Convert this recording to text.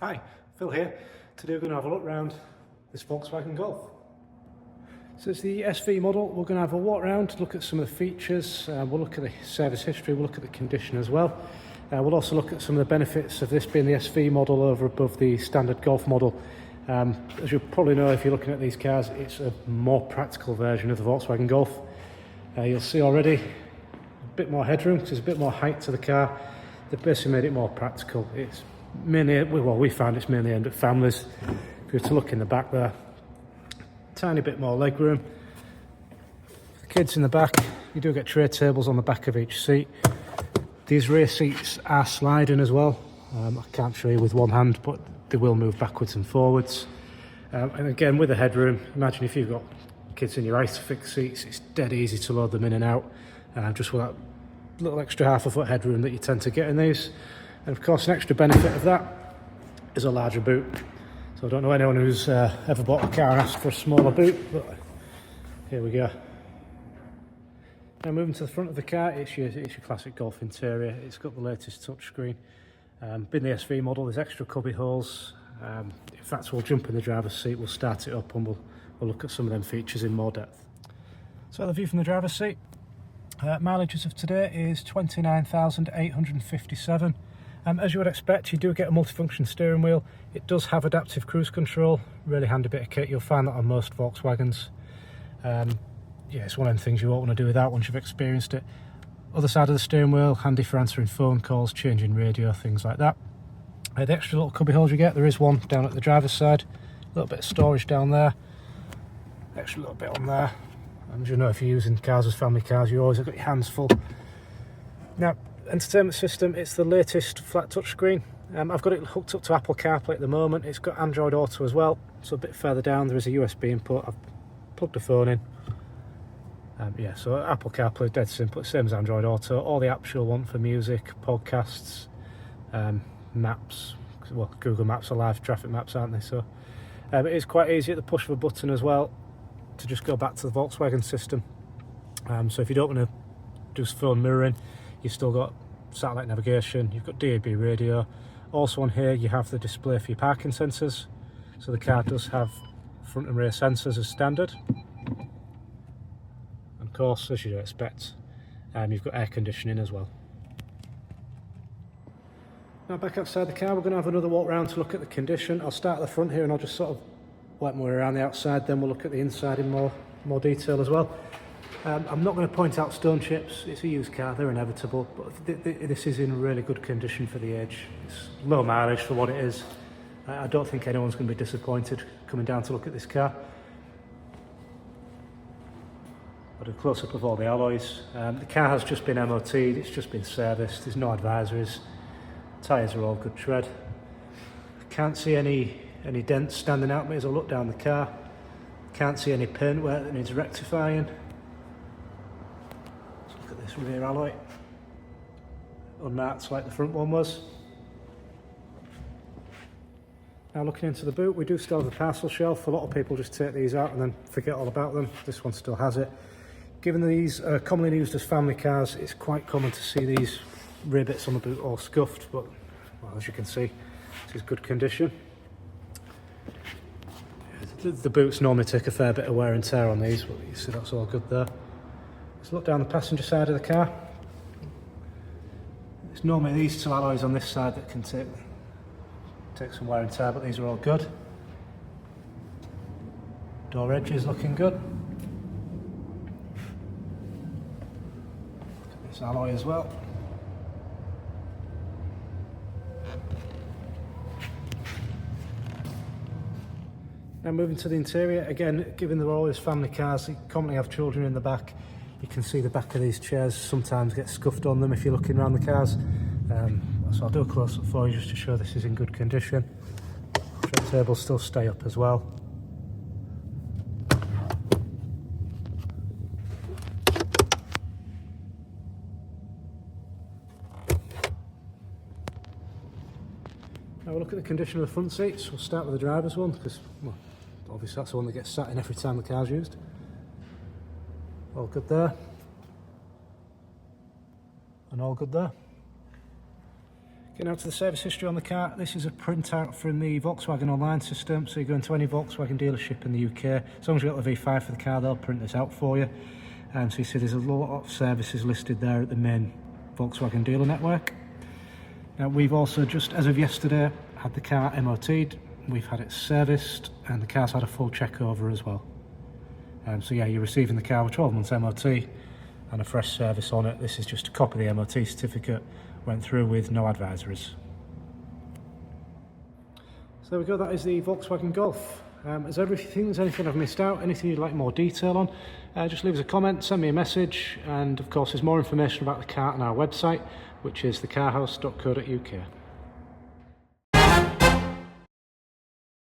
Hi, Phil here. Today we're going to have a look around this Volkswagen Golf. So it's the SV model. We're going to have a walk around, look at some of the features, we'll look at the service history, we'll look at the condition as well. We'll also look at some of the benefits of this being the SV model over above the standard Golf model. As you'll probably know if you're looking at these cars, it's a more practical version of the Volkswagen Golf. You'll see already a bit more headroom, because there's a bit more height to the car. They've basically made it more practical. It's mainly, well, we found it's mainly aimed at families. If you were to look in the back there, tiny bit more leg room. The kids in the back, you do get tray tables on the back of each seat. These rear seats are sliding as well. I can't show you with one hand, but they will move backwards and forwards. And again, with the headroom, imagine if you've got kids in your ISOFIX seats, it's dead easy to load them in and out, just with that little extra half a foot headroom that you tend to get in these. And of course, an extra benefit of that is a larger boot. So I don't know anyone who's ever bought a car and asked for a smaller boot, but here we go. Now moving to the front of the car, it's your classic Golf interior. It's got the latest touchscreen. Being the SV model, there's extra cubby holes. In fact, we'll jump in the driver's seat, we'll start it up and we'll look at some of them features in more depth. So the view from the driver's seat. Mileage as of today is 29,857. As you would expect, you do get a multifunction steering wheel. It does have adaptive cruise control, really handy bit of kit. You'll find that on most Volkswagens. Yeah, it's one of the things you won't want to do without once you've experienced it. Other side of the steering wheel, handy for answering phone calls, changing radio, things like that. The extra little cubby holes you get, there is one down at the driver's side. A little bit of storage down there. Extra little bit on there. And as you know, if you're using cars as family cars, you always have got your hands full. Now, entertainment system, it's the latest flat touchscreen. I've got it hooked up to Apple CarPlay at the moment. It's got Android Auto as well, so a bit further down there is a USB input. I've plugged the phone in. Yeah, so Apple CarPlay, dead simple, same as Android Auto. All the apps you'll want for music, podcasts, maps. Well, Google Maps are live traffic maps, aren't they? So it is quite easy at the push of a button as well to just go back to the Volkswagen system. So if you don't want to do phone mirroring, you've still got satellite navigation, you've got DAB radio. Also on here you have the display for your parking sensors. So the car does have front and rear sensors as standard. And of course, as you'd expect, you've got air conditioning as well. Now back outside the car, we're going to have another walk around to look at the condition. I'll start at the front here and I'll just sort of work my way around the outside, then we'll look at the inside in more detail as well. I'm not going to point out stone chips, it's a used car, they're inevitable, but this is in really good condition for the age. It's low mileage for what it is. I don't think anyone's going to be disappointed coming down to look at this car. But a close-up of all the alloys. The car has just been MOT'd, it's just been serviced, there's no advisories. Tyres are all good tread. I can't see any dents standing out as I look down the car. Can't see any paintwork that needs rectifying. Look at this rear alloy, unmarked like the front one was. Now looking into the boot, we do still have a parcel shelf. A lot of people just take these out and then forget all about them. This one still has it. Given these are commonly used as family cars, it's quite common to see these rear bits on the boot all scuffed, but well, as you can see, this is good condition. The boots normally take a fair bit of wear and tear on these, but you see that's all good there. Let's look down the passenger side of the car. It's normally these two alloys on this side that can take some wear and tear, but these are all good. Door edge is looking good. Look at this alloy as well. Now moving to the interior, again, given they're always family cars, you commonly have children in the back. You can see the back of these chairs sometimes get scuffed on them if you're looking around the cars. So I'll do a close-up for you just to show this is in good condition. Tray tables still stay up as well. Now we'll look at the condition of the front seats. We'll start with the driver's one because, well, obviously that's the one that gets sat in every time the car's used. All good there. And all good there. Getting out to the service history on the car, this is a printout from the Volkswagen online system, so you go into any Volkswagen dealership in the UK, as long as you've got the V5 for the car, they'll print this out for you. So you see there's a lot of services listed there at the main Volkswagen dealer network. Now we've also just, as of yesterday, had the car MOT'd, we've had it serviced, and the car's had a full check over as well. So yeah, you're receiving the car with 12 months MOT and a fresh service on it. This is just a copy of the MOT certificate, went through with no advisories. So there we go, that is the Volkswagen Golf. As everything, there's anything I've missed out, anything you'd like more detail on, just leave us a comment, send me a message, and of course there's more information about the car on our website, which is thecarhouse.co.uk.